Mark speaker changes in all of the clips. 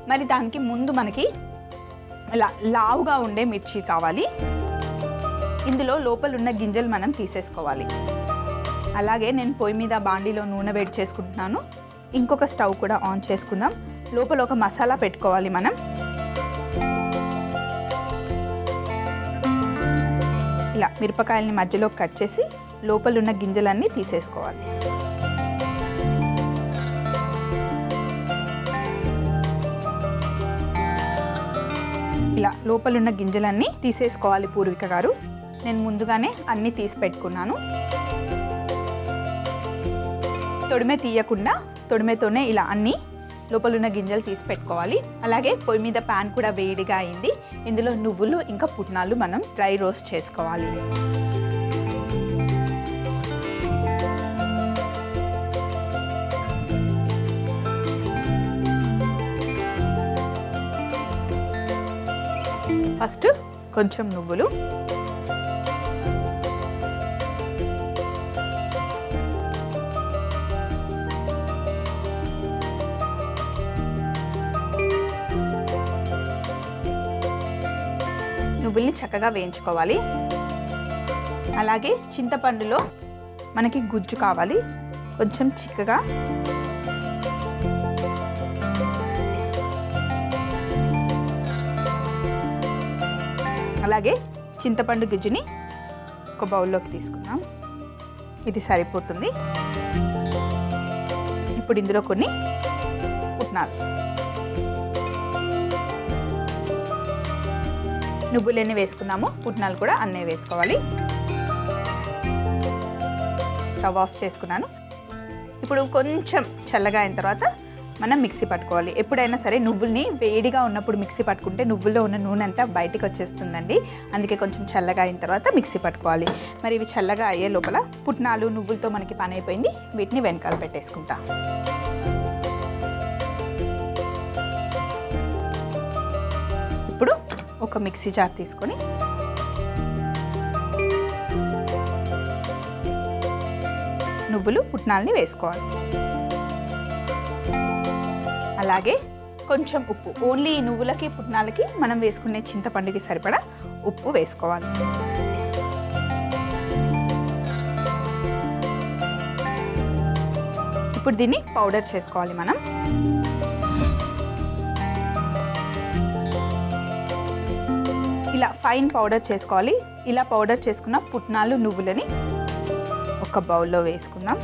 Speaker 1: మరి దానికి ముందు మనకి ఇలా లావుగా ఉండే మిర్చి కావాలి. ఇందులో లోపల ఉన్న గింజలు మనం తీసేసుకోవాలి. అలాగే నేను పొయ్యి మీద బాండీలో నూనె వేడి చేసుకుంటున్నాను. ఇంకొక స్టవ్ కూడా ఆన్ చేసుకుందాం. లోపల ఒక మసాలా పెట్టుకోవాలి మనం. ఇలా మిరపకాయలని మధ్యలో కట్ చేసి లోపల ఉన్న గింజలన్నీ తీసేసుకోవాలి. ఇలా లోపల ఉన్న గింజలన్నీ తీసేసుకోవాలి పూర్విక గారు. నేను ముందుగానే అన్నీ తీసి పెట్టుకున్నాను. తొడిమే తీయకుండా తొడిమేతోనే ఇలా అన్నీ లోపల ఉన్న గింజలు తీసి పెట్టుకోవాలి. అలాగే పొయ్యి మీద ప్యాన్ కూడా వేడిగా అయింది. ఇందులో నువ్వులు ఇంకా పుట్నాలు మనం డ్రై రోస్ట్ చేసుకోవాలి. ఫస్ట్ కొంచెం నువ్వులు, నువ్వుల్ని చక్కగా వేయించుకోవాలి. అలాగే చింతపండులో మనకి గుజ్జు కావాలి, కొంచెం చిక్కగా. అలాగే చింతపండు గుజ్జుని ఒక బౌల్లోకి తీసుకున్నాం. ఇది సరిపోతుంది. ఇప్పుడు ఇందులో కొన్ని పుట్నాలు, నువ్వులన్నీ వేసుకున్నాము, పుట్నాలు కూడా అన్నీ వేసుకోవాలి. స్టవ్ ఆఫ్ చేసుకున్నాను. ఇప్పుడు కొంచెం చల్లగా అయిన తర్వాత మనం మిక్సీ పట్టుకోవాలి. ఎప్పుడైనా సరే నువ్వుల్ని వేడిగా ఉన్నప్పుడు మిక్సీ పట్టుకుంటే నువ్వుల్లో ఉన్న నూనె అంతా బయటికి వచ్చేస్తుందండి. అందుకే కొంచెం చల్లగా అయిన తర్వాత మిక్సీ పట్టుకోవాలి. మరి ఇవి చల్లగా అయ్యే లోపల పుట్నాలు నువ్వులతో మనకి పని అయిపోయింది. వీటిని వెనకాల పెట్టేసుకుంటా. ఇప్పుడు ఒక మిక్సీ జార్ తీసుకొని నువ్వులు పుట్నాలని వేసుకోవాలి. అలాగే కొంచెం ఉప్పు, ఓన్లీ నువ్వులకి పుట్నాలకి మనం వేసుకునే చింతపండుకి సరిపడా ఉప్పు వేసుకోవాలి. ఇప్పుడు దీన్ని పౌడర్ చేసుకోవాలి మనం. ఇలా ఫైన్ పౌడర్ చేసుకోవాలి. ఇలా పౌడర్ చేసుకున్న పుట్నాలు నువ్వులని ఒక బౌల్లో వేసుకుందాం.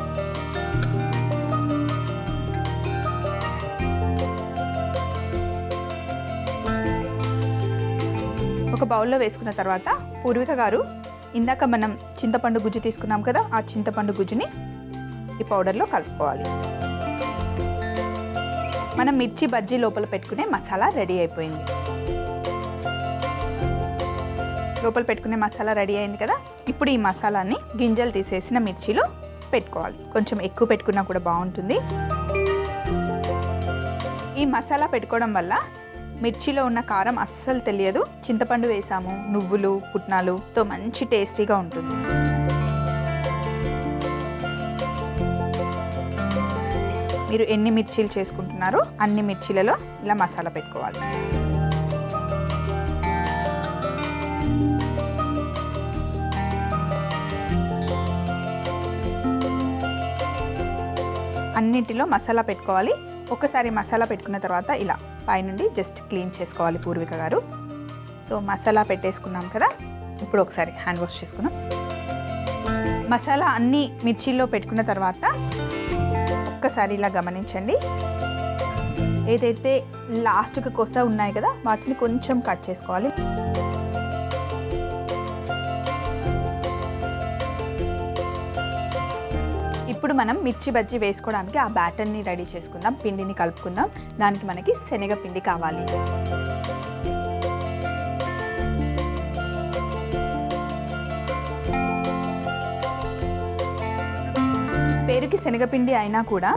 Speaker 1: ఒక బౌల్లో వేసుకున్న తర్వాత పూర్విక గారు ఇందాక మనం చింతపండు గుజ్జు తీసుకున్నాం కదా, ఆ చింతపండు గుజ్జుని ఈ పౌడర్లో కలుపుకోవాలి. మనం మిర్చి బజ్జీ లోపల పెట్టుకునే మసాలా రెడీ అయిపోయింది. లోపల పెట్టుకునే మసాలా రెడీ అయింది కదా. ఇప్పుడు ఈ మసాలాని గింజలు తీసేసిన మిర్చిలో పెట్టుకోవాలి. కొంచెం ఎక్కువ పెట్టుకున్నా కూడా బాగుంటుంది. ఈ మసాలా పెట్టుకోవడం వల్ల మిర్చిలో ఉన్న కారం అస్సలు తెలియదు. చింతపండు వేసాము, నువ్వులు పుట్నాలుతో మంచి టేస్టీగా ఉంటుంది. మీరు ఎన్ని మిర్చీలు చేసుకుంటున్నారో అన్ని మిర్చీలలో ఇలా మసాలా పెట్టుకోవాలి. అన్నింటిలో మసాలా పెట్టుకోవాలి. ఒకసారి మసాలా పెట్టుకున్న తర్వాత ఇలా పైనుండి జస్ట్ క్లీన్ చేసుకోవాలి పూర్విక గారు. సో మసాలా పెట్టేసుకున్నాం కదా. ఇప్పుడు ఒకసారి హ్యాండ్ వాష్ చేసుకున్నాం. మసాలా అన్ని మిర్చిల్లో పెట్టుకున్న తర్వాత ఒక్కసారి ఇలా గమనించండి. ఏదైతే లాస్ట్కి కొస ఉన్నాయి కదా వాటిని కొంచెం కట్ చేసుకోవాలి. ఇప్పుడు మనం మిర్చి బజ్జీ వేసుకోవడానికి ఆ బ్యాటర్ని రెడీ చేసుకుందాం. పిండిని కలుపుకుందాం. దానికి మనకి శనగపిండి కావాలి. పేరుకి శనగపిండి అయినా కూడా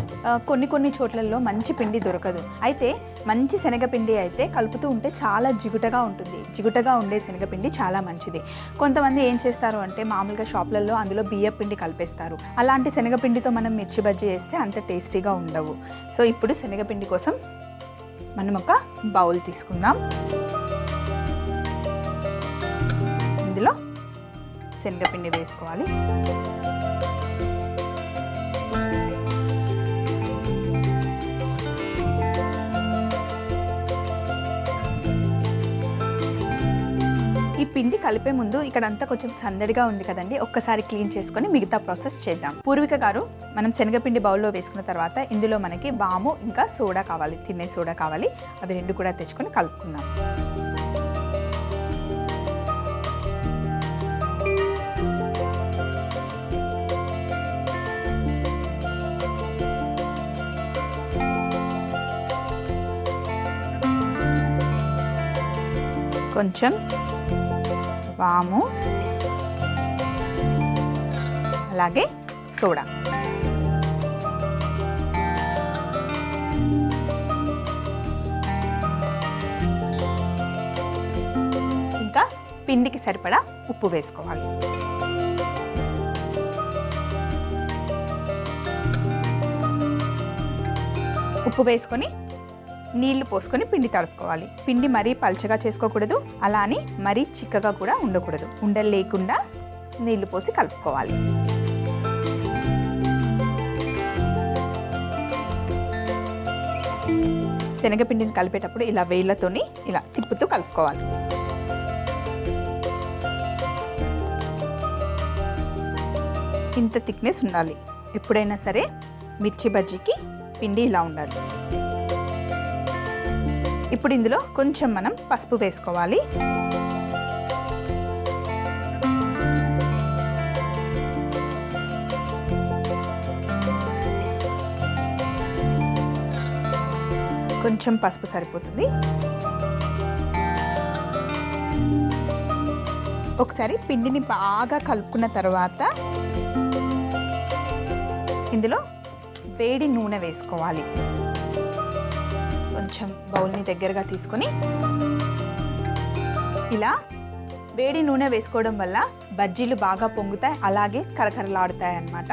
Speaker 1: కొన్ని చోట్లలో మంచి పిండి దొరకదు. అయితే మంచి శనగపిండి అయితే కలుపుతూ ఉంటే చాలా జిగుటగా ఉంటుంది. జిగుటగా ఉండే శనగపిండి చాలా మంచిది. కొంతమంది ఏం చేస్తారు అంటే మామూలుగా షాప్లలో అందులో బియ్య పిండి కలిపేస్తారు. అలాంటి శనగపిండితో మనం మిర్చి బజ్జీ వేస్తే అంత టేస్టీగా ఉండవు. సో ఇప్పుడు శనగపిండి కోసం మనం ఒక బౌల్ తీసుకుందాం. ఇందులో శనగపిండి వేసుకోవాలి. ఈ పిండి కలిపే ముందు ఇక్కడంతా కొంచెం సందడిగా ఉంది కదండి, ఒక్కసారి క్లీన్ చేసుకొని మిగతా ప్రాసెస్ చేద్దాం. పూర్విక గారు, మనం శనగపిండి బౌల్లో వేసుకున్న తర్వాత ఇందులో మనకి వాము ఇంకా సోడా కావాలి, తినే సోడా కావాలి. అవి రెండు కూడా తెచ్చుకొని కలుపుకుందాం. కొంచెం వాము, అలాగే సోడా. ఇంకా పిండికి సరిపడా ఉప్పు వేసుకోవాలి. ఉప్పు వేసుకొని నీళ్లు పోసుకొని పిండి తడుపుకోవాలి. పిండి మరీ పల్చగా చేసుకోకూడదు, అలా అని మరీ చిక్కగా కూడా ఉండకూడదు. ఉండలు లేకుండా నీళ్లు పోసి కలుపుకోవాలి. శనగపిండిని కలిపేటప్పుడు ఇలా వేళ్ళతోని ఇలా తిప్పుతూ కలుపుకోవాలి. ఇంత థిక్నెస్ ఉండాలి. ఎప్పుడైనా సరే మిర్చి బజ్జీకి పిండి ఇలా ఉండాలి. ఇప్పుడు ఇందులో కొంచెం మనం పసుపు వేసుకోవాలి. కొంచెం పసుపు సరిపోతుంది. ఒకసారి పిండిని బాగా కలుపుకున్న తర్వాత ఇందులో వేడి నూనె వేసుకోవాలి. కొంచెం బౌల్ని దగ్గరగా తీసుకొని ఇలా వేడి నూనె వేసుకోవడం వల్ల బజ్జీలు బాగా పొంగుతాయి, అలాగే కరకరలాడుతాయి అన్నమాట.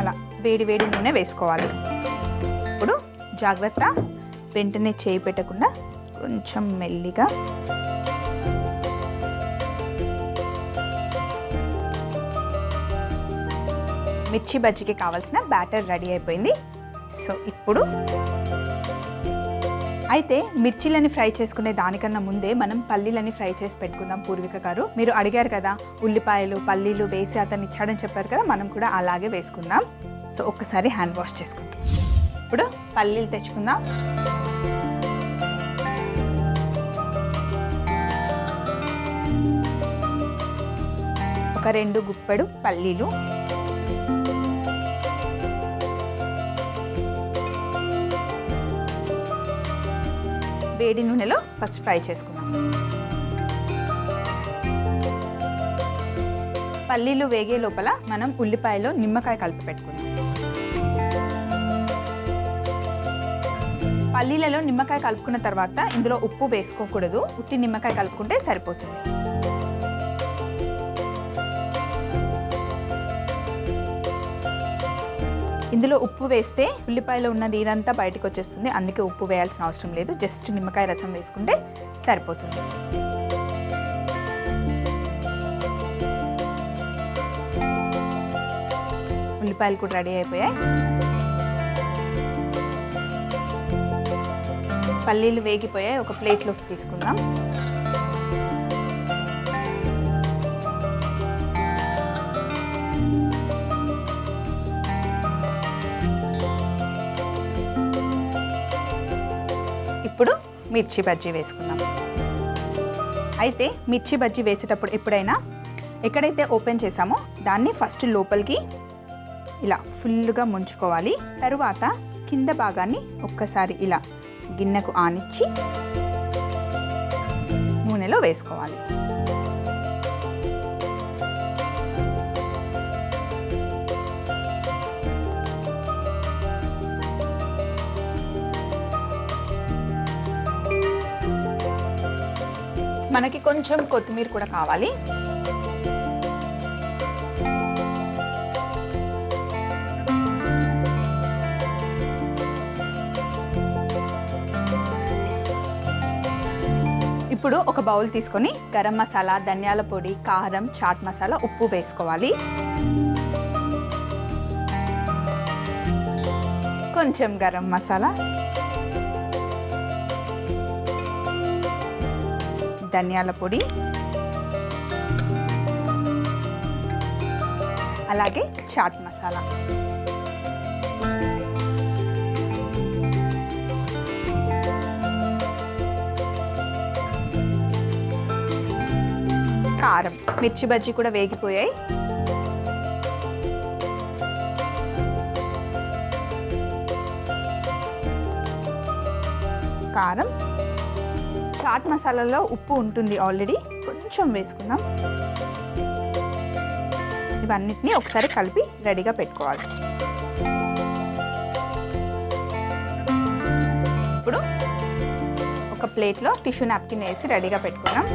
Speaker 1: అలా వేడి వేడి నూనె వేసుకోవాలి. ఇప్పుడు జాగ్రత్త, వెంటనే చేయి పెట్టకుండా కొంచెం మెల్లిగా. మిర్చి బజ్జీకి కావాల్సిన బ్యాటర్ రెడీ అయిపోయింది. సో ఇప్పుడు అయితే మిర్చిలని ఫ్రై చేసుకునే దానికన్నా ముందే మనం పల్లీలని ఫ్రై చేసి పెట్టుకుందాం. పూర్విక గారు, మీరు అడిగారు కదా ఉల్లిపాయలు పల్లీలు వేసి అతన్ని ఇచ్చాడని చెప్పారు కదా, మనం కూడా అలాగే వేసుకుందాం. సో ఒక్కసారి హ్యాండ్ వాష్ చేసుకుంటాం. ఇప్పుడు పల్లీలు తెచ్చుకుందాం. ఒక 2 గుప్పెడు పల్లీలు, వేడి నూనెలో ఫస్ట్ ఫ్రై చేసుకుందాం. పల్లీలు వేగే లోపల మనం ఉల్లిపాయలో నిమ్మకాయ కలిపి పెట్టుకుందాం. పల్లీలలో నిమ్మకాయ కలుపుకున్న తర్వాత ఇందులో ఉప్పు వేసుకోకూడదు, ఉట్టి నిమ్మకాయ కలుపుకుంటే సరిపోతుంది. ఇందులో ఉప్పు వేస్తే ఉల్లిపాయలో ఉన్న నీరంతా బయటకు వచ్చేస్తుంది, అందుకే ఉప్పు వేయాల్సిన అవసరం లేదు. జస్ట్ నిమ్మకాయ రసం వేసుకుంటే సరిపోతుంది. ఉల్లిపాయలు కూడా రెడీ అయిపోయాయి. పల్లీలు వేగిపోయాయి, ఒక ప్లేట్లోకి తీసుకుందాం. ఇప్పుడు మిర్చి బజ్జీ వేసుకుందాం. అయితే మిర్చి బజ్జీ వేసేటప్పుడు ఎప్పుడైనా ఎక్కడైతే ఓపెన్ చేసామో దాన్ని ఫస్ట్ లోపలికి ఇలా ఫుల్గా ముంచుకోవాలి. తరువాత కింద భాగాన్ని ఒక్కసారి ఇలా గిన్నెకు ఆనిచ్చి నూనెలో వేసుకోవాలి. మనకి కొంచెం కొత్తిమీర కూడా కావాలి. ఇప్పుడు ఒక బౌల్ తీసుకొని గరం మసాలా, ధనియాల పొడి, కారం, చాట్ మసాలా, ఉప్పు వేసుకోవాలి. కొంచెం గరం మసాలా, ధనియాల పొడి, అలాగే చాట్ మసాలా. కారం, మిర్చి బజ్జీ కూడా వేగిపోయాయి. కారం, చాట్ మసాలాలో ఉప్పు ఉంటుంది ఆల్రెడీ, కొంచెం వేసుకుందాం. ఇవన్నిటిని ఒకసారి కలిపి రెడీగా పెట్టుకోవాలి. ఇప్పుడు ఒక ప్లేట్లో టిష్యూ నాప్కిన్ వేసి రెడీగా పెట్టుకున్నాం.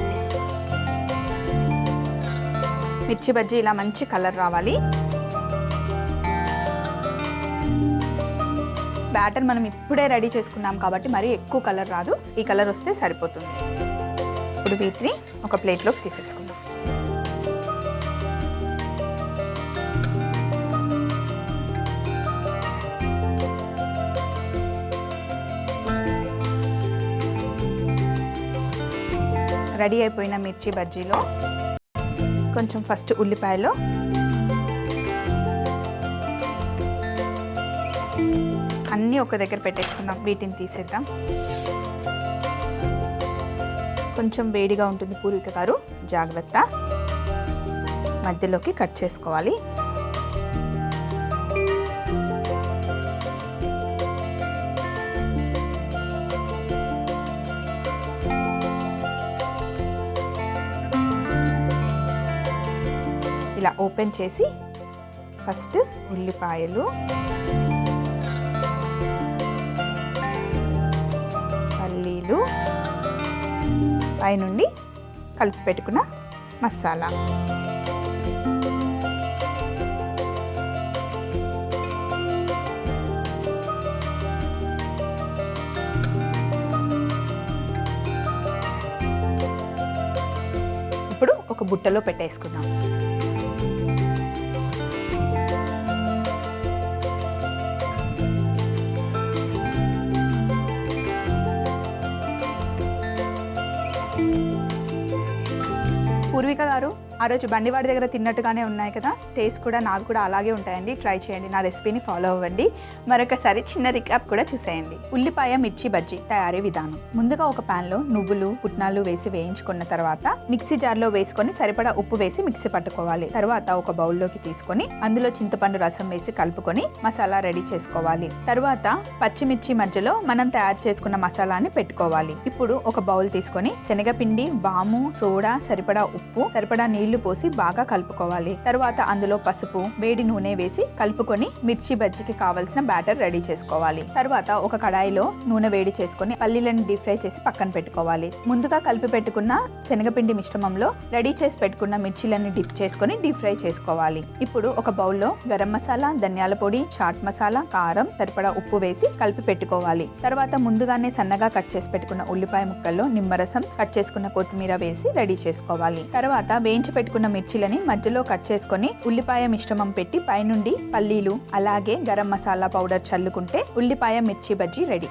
Speaker 1: మిర్చి బజ్జీ ఇలా మంచి కలర్ రావాలి. బ్యాటర్ మనం ఇప్పుడే రెడీ చేసుకున్నాం కాబట్టి మరీ ఎక్కువ కలర్ రాదు, ఈ కలర్ వస్తే సరిపోతుంది. ఇప్పుడు వీటిని ఒక ప్లేట్లోకి తీసేసుకుందాం. రెడీ అయిపోయిన మిర్చి బజ్జీలో కొంచెం ఫస్ట్ ఉల్లిపాయలు, అన్నీ ఒక దగ్గర పెట్టేసుకుందాం. వీటిని తీసేద్దాం. కొంచెం వేడిగా ఉంటుంది పూర్విక గారు, జాగ్రత్త. మధ్యలోకి కట్ చేసుకోవాలి. ఇలా ఓపెన్ చేసి ఫస్ట్ ఉల్లిపాయలు, పల్లీలు, పైనుండి కలిపి పెట్టుకున్న మసాలా, ఇప్పుడు ఒక బుట్టలో పెట్టేసుకుందాం. పూర్విక గారు, ఆ రోజు బండివాడి దగ్గర తిన్నట్టుగానే ఉన్నాయి కదా, టేస్ట్ కూడా నావి కూడా అలాగే ఉంటాయండి. ట్రై చేయండి, నా రెసిపీని ఫాలో అవ్వండి. మరొకసారి చిన్న రికాప్ కూడా చూసేయండి. ఉల్లిపాయ మిర్చి బజ్జీ తయారీ విధానం. ముందుగా ఒక ప్యాన్లో నువ్వులు, పుట్నాలు వేసి వేయించుకున్న తర్వాత మిక్సీ జార్లో వేసుకొని సరిపడా ఉప్పు వేసి మిక్సీ పట్టుకోవాలి. తర్వాత ఒక బౌల్లోకి తీసుకొని అందులో చింతపండు రసం వేసి కలుపుకొని మసాలా రెడీ చేసుకోవాలి. తర్వాత పచ్చిమిర్చి మధ్యలో మనం తయారు చేసుకున్న మసాలాని పెట్టుకోవాలి. ఇప్పుడు ఒక బౌల్ తీసుకొని శనగపిండి, వాము, సోడా, సరిపడా ఉప్పు, సరిపడా నీళ్లు పోసి బాగా కలుపుకోవాలి. తర్వాత అందులో పసుపు, వేడి నూనె వేసి కలుపుకొని మిర్చి బజ్జీకి కావాల్సిన బ్యాటర్ రెడీ చేసుకోవాలి. తర్వాత ఒక కడాయిలో నూనె వేడి చేసుకొని పల్లీలను డీప్ ఫ్రై చేసి పక్కన పెట్టుకోవాలి. ముందుగా కలిపి పెట్టుకున్న శనగపిండి మిశ్రమంలో రెడీ చేసి పెట్టుకున్న మిర్చిలను డిప్ చేసుకొని డీప్ ఫ్రై చేసుకోవాలి. ఇప్పుడు ఒక బౌల్లో గరం మసాలా, ధనియాల పొడి, చాట్ మసాలా, కారం, సరిపడా ఉప్పు వేసి కలిపి పెట్టుకోవాలి. తర్వాత ముందుగానే సన్నగా కట్ చేసి పెట్టుకున్న ఉల్లిపాయ ముక్కల్లో నిమ్మరసం, కట్ చేసుకున్న కొత్తిమీర వేసి రెడీ చేసుకోవాలి. తర్వాత వేయించి పెట్టుకున్న మిర్చిలని మధ్యలో కట్ చేసుకొని ఉల్లిపాయ మిశ్రమం పెట్టి పైనుండి పల్లీలు అలాగే గరం మసాలా పౌడర్ చల్లుకుంటే ఉల్లిపాయ మిర్చి బజ్జీ రెడీ.